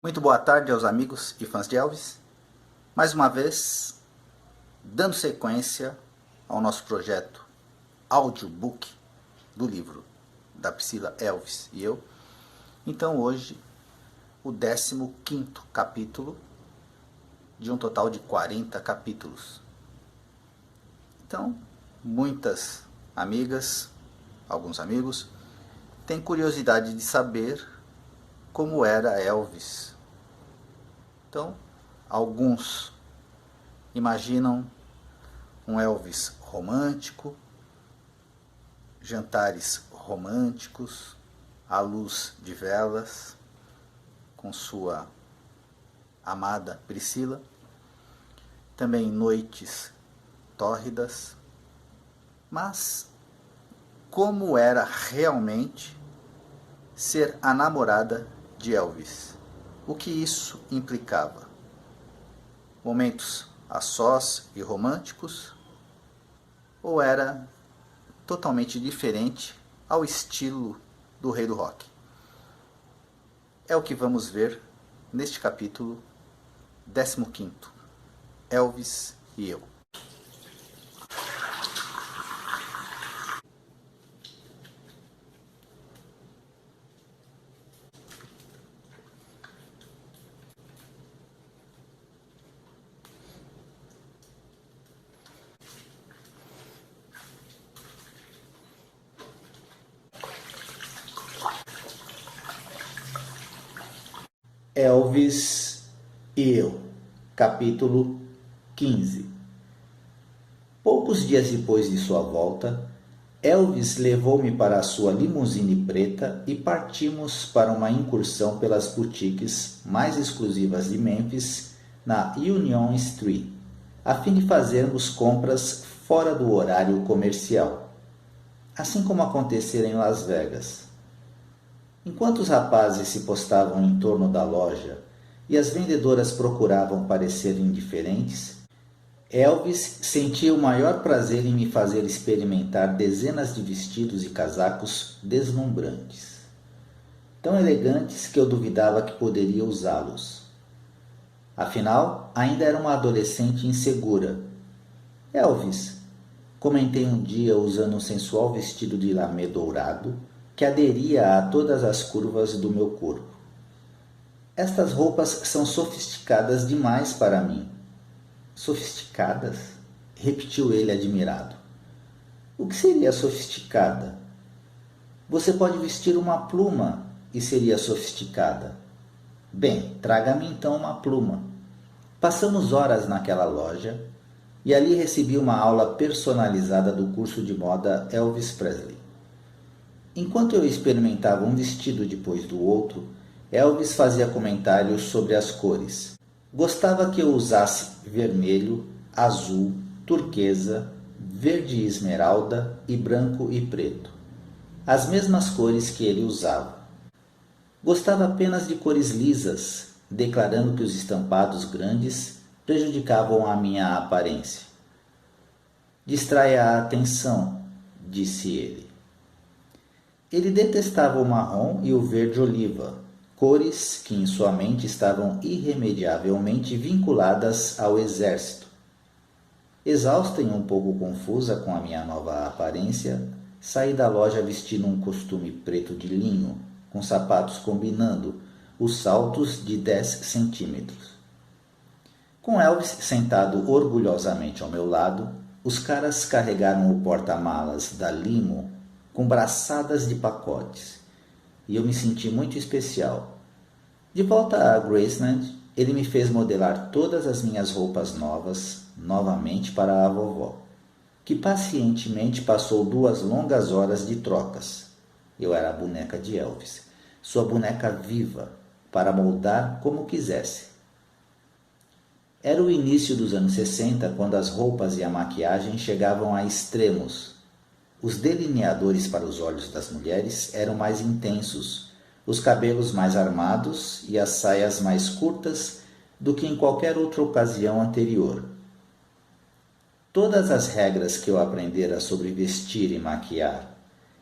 Muito boa tarde aos amigos e fãs de Elvis. Mais uma vez, dando sequência ao nosso projeto audiobook do livro da Priscila Elvis e eu. Então hoje, o 15º capítulo de um total de 40 capítulos. Então, muitas amigas, alguns amigos, têm curiosidade de saber como era Elvis. Então, alguns imaginam um Elvis romântico, jantares românticos, à luz de velas, com sua amada Priscila, também noites tórridas, mas como era realmente ser a namorada de Elvis? O que isso implicava? Momentos a sós e românticos? Ou era totalmente diferente ao estilo do rei do rock? É o que vamos ver neste capítulo 15º, Elvis e eu. Elvis e eu, capítulo 15. Poucos dias depois de sua volta, Elvis levou-me para a sua limusine preta e partimos para uma incursão pelas boutiques mais exclusivas de Memphis, na Union Street, a fim de fazermos compras fora do horário comercial, assim como acontecera em Las Vegas. Enquanto os rapazes se postavam em torno da loja e as vendedoras procuravam parecer indiferentes, Elvis sentia o maior prazer em me fazer experimentar dezenas de vestidos e casacos deslumbrantes, tão elegantes que eu duvidava que poderia usá-los. Afinal, ainda era uma adolescente insegura. Elvis, comentei um dia usando um sensual vestido de lamê dourado que aderia a todas as curvas do meu corpo. Estas roupas são sofisticadas demais para mim. Sofisticadas? Repetiu ele admirado. O que seria sofisticada? Você pode vestir uma pluma e seria sofisticada. Bem, traga-me então uma pluma. Passamos horas naquela loja e ali recebi uma aula personalizada do curso de moda Elvis Presley. Enquanto eu experimentava um vestido depois do outro, Elvis fazia comentários sobre as cores. Gostava que eu usasse vermelho, azul, turquesa, verde esmeralda e branco e preto. As mesmas cores que ele usava. Gostava apenas de cores lisas, declarando que os estampados grandes prejudicavam a minha aparência. Distraia a atenção, disse ele. Ele detestava o marrom e o verde oliva, cores que em sua mente estavam irremediavelmente vinculadas ao exército. Exausta e um pouco confusa com a minha nova aparência, saí da loja vestindo um costume preto de linho, com sapatos combinando, os saltos de 10 centímetros. Com Elvis sentado orgulhosamente ao meu lado, os caras carregaram o porta-malas da limo com braçadas de pacotes, e eu me senti muito especial. De volta a Graceland, ele me fez modelar todas as minhas roupas novas, novamente para a vovó, que pacientemente passou 2 longas horas de trocas. Eu era a boneca de Elvis, sua boneca viva, para moldar como quisesse. Era o início dos anos 60, quando as roupas e a maquiagem chegavam a extremos. Os delineadores para os olhos das mulheres eram mais intensos, os cabelos mais armados e as saias mais curtas do que em qualquer outra ocasião anterior. Todas as regras que eu aprendera sobre vestir e maquiar,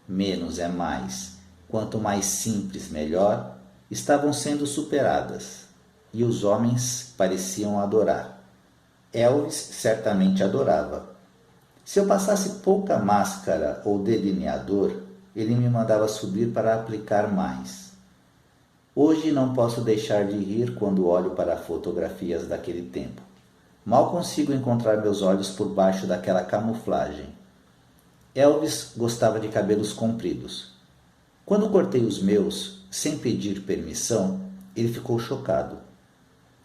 menos é mais, quanto mais simples melhor, estavam sendo superadas. e os homens pareciam adorar. Elvis certamente adorava. Se eu passasse pouca máscara ou delineador, ele me mandava subir para aplicar mais. Hoje não posso deixar de rir quando olho para fotografias daquele tempo. Mal consigo encontrar meus olhos por baixo daquela camuflagem. Elvis gostava de cabelos compridos. Quando cortei os meus, sem pedir permissão, ele ficou chocado.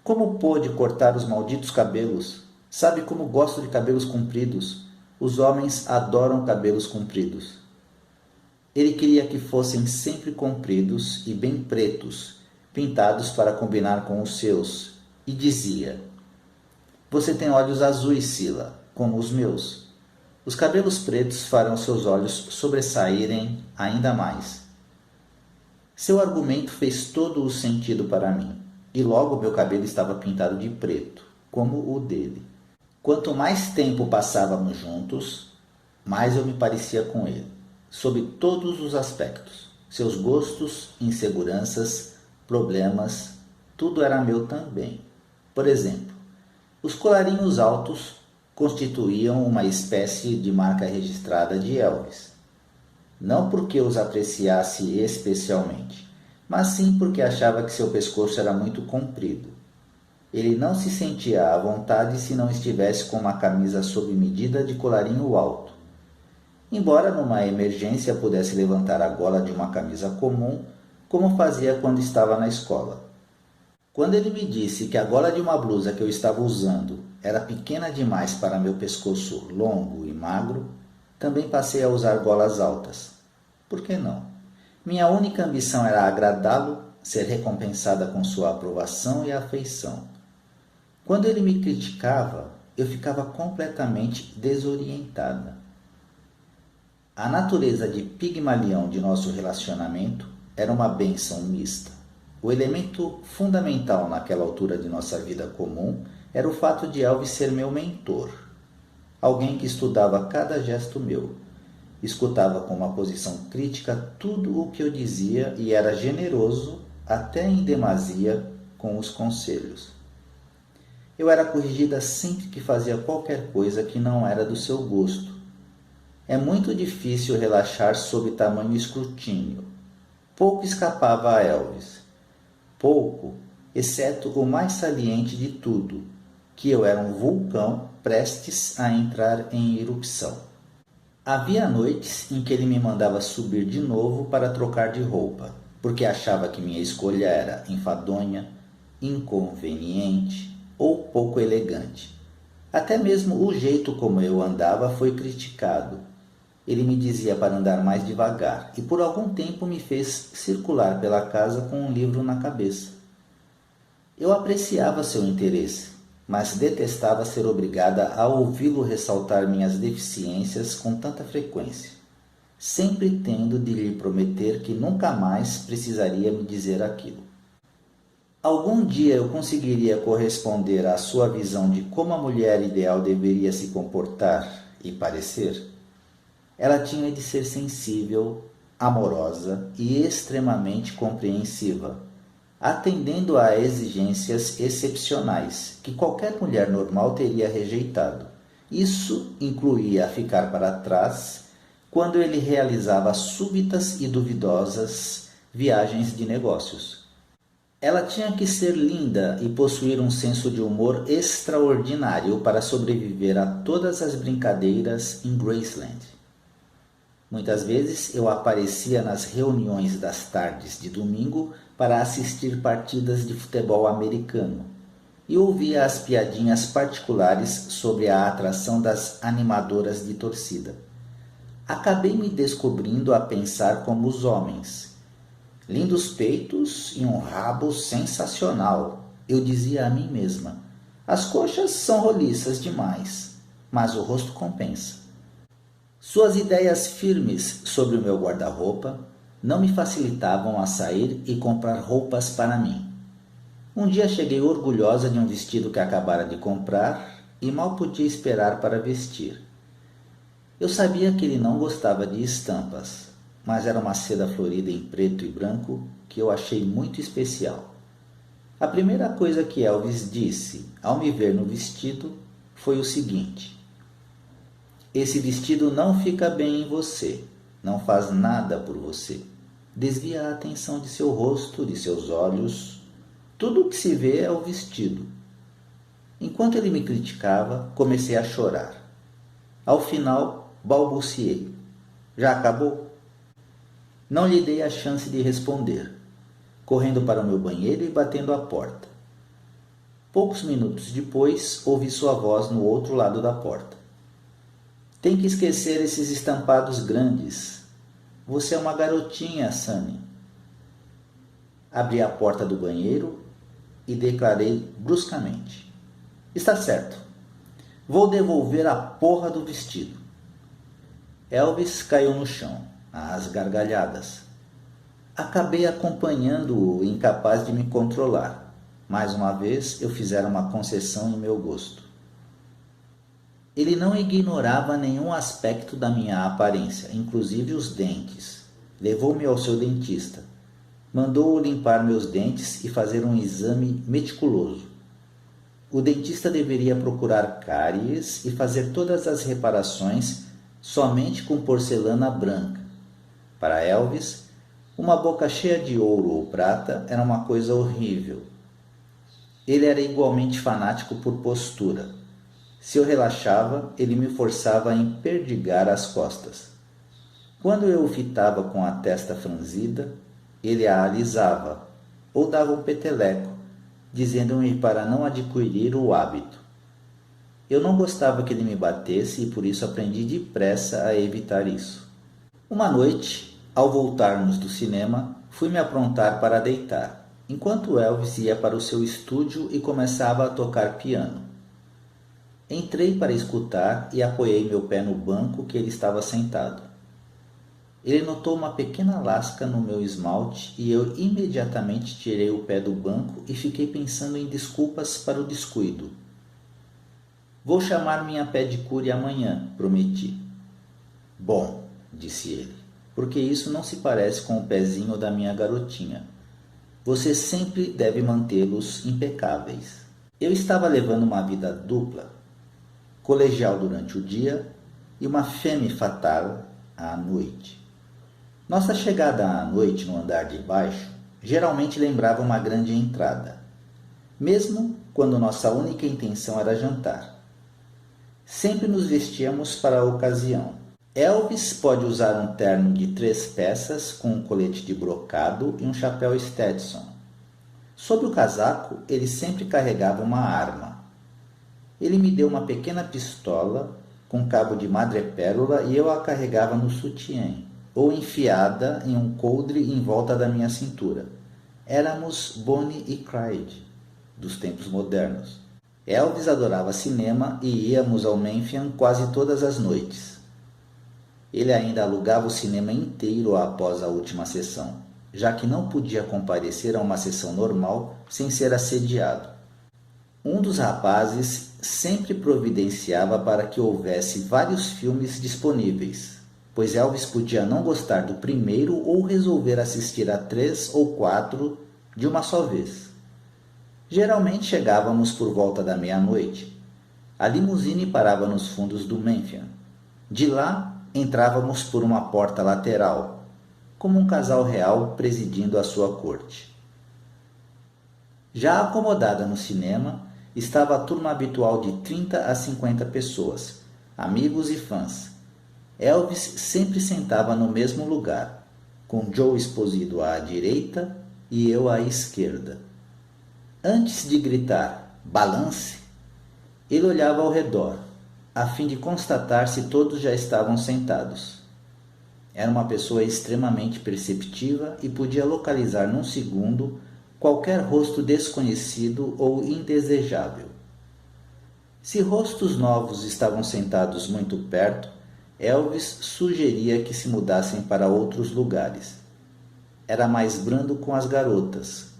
Como pôde cortar os malditos cabelos? Sabe como gosto de cabelos compridos? Os homens adoram cabelos compridos. Ele queria que fossem sempre compridos e bem pretos, pintados para combinar com os seus, e dizia: "Você tem olhos azuis, Sila, como os meus. Os cabelos pretos farão seus olhos sobressaírem ainda mais." Seu argumento fez todo o sentido para mim, e logo meu cabelo estava pintado de preto, como o dele. Quanto mais tempo passávamos juntos, mais eu me parecia com ele, sob todos os aspectos. Seus gostos, inseguranças, problemas, tudo era meu também. Por exemplo, os colarinhos altos constituíam uma espécie de marca registrada de Elvis. Não porque os apreciasse especialmente, mas sim porque achava que seu pescoço era muito comprido. Ele não se sentia à vontade se não estivesse com uma camisa sob medida de colarinho alto. Embora numa emergência pudesse levantar a gola de uma camisa comum, como fazia quando estava na escola. Quando ele me disse que a gola de uma blusa que eu estava usando era pequena demais para meu pescoço longo e magro, também passei a usar golas altas. Por que não? Minha única ambição era agradá-lo, ser recompensada com sua aprovação e afeição. Quando ele me criticava, eu ficava completamente desorientada. A natureza de pigmalião de nosso relacionamento era uma bênção mista. O elemento fundamental naquela altura de nossa vida comum era o fato de Elvis ser meu mentor, alguém que estudava cada gesto meu, escutava com uma posição crítica tudo o que eu dizia e era generoso, até em demasia, com os conselhos. Eu era corrigida sempre que fazia qualquer coisa que não era do seu gosto. É muito difícil relaxar sob tamanho escrutínio. Pouco escapava a Elvis. Pouco, exceto o mais saliente de tudo, que eu era um vulcão prestes a entrar em erupção. Havia noites em que ele me mandava subir de novo para trocar de roupa, porque achava que minha escolha era enfadonha, inconveniente ou pouco elegante. Até mesmo o jeito como eu andava foi criticado. Ele me dizia para andar mais devagar e por algum tempo me fez circular pela casa com um livro na cabeça. Eu apreciava seu interesse, mas detestava ser obrigada a ouvi-lo ressaltar minhas deficiências com tanta frequência, sempre tendo de lhe prometer que nunca mais precisaria me dizer aquilo. Algum dia eu conseguiria corresponder à sua visão de como a mulher ideal deveria se comportar e parecer? Ela tinha de ser sensível, amorosa e extremamente compreensiva, atendendo a exigências excepcionais que qualquer mulher normal teria rejeitado. Isso incluía ficar para trás quando ele realizava súbitas e duvidosas viagens de negócios. Ela tinha que ser linda e possuir um senso de humor extraordinário para sobreviver a todas as brincadeiras em Graceland. Muitas vezes eu aparecia nas reuniões das tardes de domingo para assistir partidas de futebol americano e ouvia as piadinhas particulares sobre a atração das animadoras de torcida. Acabei me descobrindo a pensar como os homens. Lindos peitos e um rabo sensacional, eu dizia a mim mesma. As coxas são roliças demais, mas o rosto compensa. Suas ideias firmes sobre o meu guarda-roupa não me facilitavam a sair e comprar roupas para mim. Um dia cheguei orgulhosa de um vestido que acabara de comprar e mal podia esperar para vestir. Eu sabia que ele não gostava de estampas, mas era uma seda florida em preto e branco que eu achei muito especial. A primeira coisa que Elvis disse ao me ver no vestido foi o seguinte: esse vestido não fica bem em você, não faz nada por você. Desvia a atenção de seu rosto, de seus olhos. Tudo o que se vê é o vestido. Enquanto ele me criticava, comecei a chorar. Ao final, balbuciei: já acabou? Não lhe dei a chance de responder, correndo para o meu banheiro e batendo a porta. Poucos minutos depois, ouvi sua voz no outro lado da porta. Tem que esquecer esses estampados grandes. Você é uma garotinha, Sunny. Abri a porta do banheiro e declarei bruscamente: está certo. Vou devolver a porra do vestido. Elvis caiu no chão, às gargalhadas. Acabei acompanhando-o, incapaz de me controlar. Mais uma vez, eu fizera uma concessão em meu gosto. Ele não ignorava nenhum aspecto da minha aparência, inclusive os dentes. Levou-me ao seu dentista. Mandou-o limpar meus dentes e fazer um exame meticuloso. O dentista deveria procurar cáries e fazer todas as reparações somente com porcelana branca. Para Elvis, uma boca cheia de ouro ou prata era uma coisa horrível. Ele era igualmente fanático por postura. Se eu relaxava, ele me forçava a emperdigar as costas. Quando eu o fitava com a testa franzida, ele a alisava ou dava um peteleco, dizendo-me para não adquirir o hábito. Eu não gostava que ele me batesse e por isso aprendi depressa a evitar isso. Uma noite, ao voltarmos do cinema, fui me aprontar para deitar, enquanto Elvis ia para o seu estúdio e começava a tocar piano. Entrei para escutar e apoiei meu pé no banco que ele estava sentado. Ele notou uma pequena lasca no meu esmalte e eu imediatamente tirei o pé do banco e fiquei pensando em desculpas para o descuido. Vou chamar minha pedicure amanhã, prometi. Bom, disse ele, porque isso não se parece com o pezinho da minha garotinha. Você sempre deve mantê-los impecáveis. Eu estava levando uma vida dupla, colegial durante o dia e uma femme fatale à noite. Nossa chegada à noite no andar de baixo geralmente lembrava uma grande entrada, mesmo quando nossa única intenção era jantar. Sempre nos vestíamos para a ocasião. Elvis pode usar um terno de 3 peças com um colete de brocado e um chapéu Stetson. Sob o casaco, ele sempre carregava uma arma. Ele me deu uma pequena pistola com cabo de madrepérola e eu a carregava no sutiã, ou enfiada em um coldre em volta da minha cintura. Éramos Bonnie e Clyde, dos tempos modernos. Elvis adorava cinema e íamos ao Memphian quase todas as noites. Ele ainda alugava o cinema inteiro após a última sessão, já que não podia comparecer a uma sessão normal sem ser assediado. Um dos rapazes sempre providenciava para que houvesse vários filmes disponíveis, pois Elvis podia não gostar do primeiro ou resolver assistir a 3 ou 4 de uma só vez. Geralmente chegávamos por volta da meia-noite. A limusine parava nos fundos do Memphian. De lá, entrávamos por uma porta lateral, como um casal real presidindo a sua corte. Já acomodada no cinema, estava a turma habitual de 30 a 50 pessoas, amigos e fãs. Elvis sempre sentava no mesmo lugar, com Joe Esposito à direita e eu à esquerda. Antes de gritar "balance", ele olhava ao redor, a fim de constatar se todos já estavam sentados. Era uma pessoa extremamente perceptiva e podia localizar num segundo qualquer rosto desconhecido ou indesejável. Se rostos novos estavam sentados muito perto, Elvis sugeria que se mudassem para outros lugares. Era mais brando com as garotas.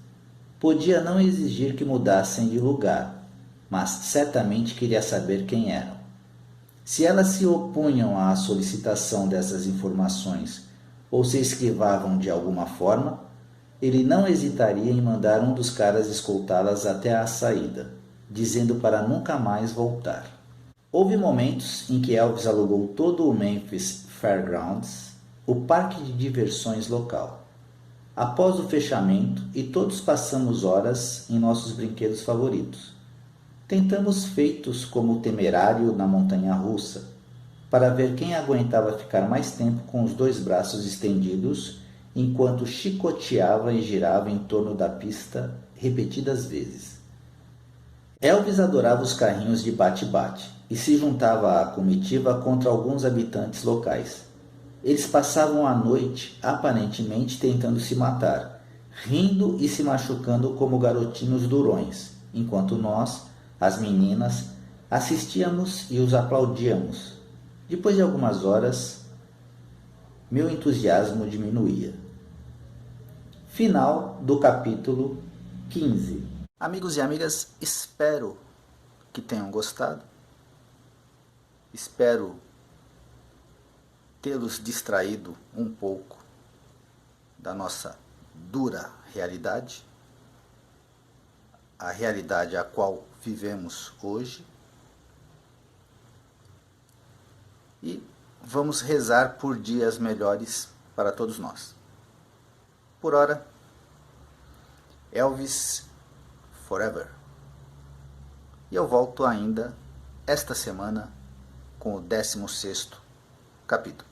Podia não exigir que mudassem de lugar, mas certamente queria saber quem eram. Se elas se opunham à solicitação dessas informações ou se esquivavam de alguma forma, ele não hesitaria em mandar um dos caras escoltá-las até a saída, dizendo para nunca mais voltar. Houve momentos em que Elvis alugou todo o Memphis Fairgrounds, o parque de diversões local, após o fechamento, e todos passamos horas em nossos brinquedos favoritos. Tentamos feitos como o temerário na montanha-russa, para ver quem aguentava ficar mais tempo com os dois braços estendidos enquanto chicoteava e girava em torno da pista repetidas vezes. Elvis adorava os carrinhos de bate-bate e se juntava à comitiva contra alguns habitantes locais. Eles passavam a noite aparentemente tentando se matar, rindo e se machucando como garotinhos durões, enquanto nós, as meninas, assistíamos e os aplaudíamos. Depois de algumas horas, meu entusiasmo diminuía. Final do capítulo 15. Amigos e amigas, espero que tenham gostado. Espero tê-los distraído um pouco da nossa dura realidade, a realidade a qual vivemos hoje. E vamos rezar por dias melhores para todos nós. Por ora, Elvis Forever. E eu volto ainda esta semana com o 16º capítulo.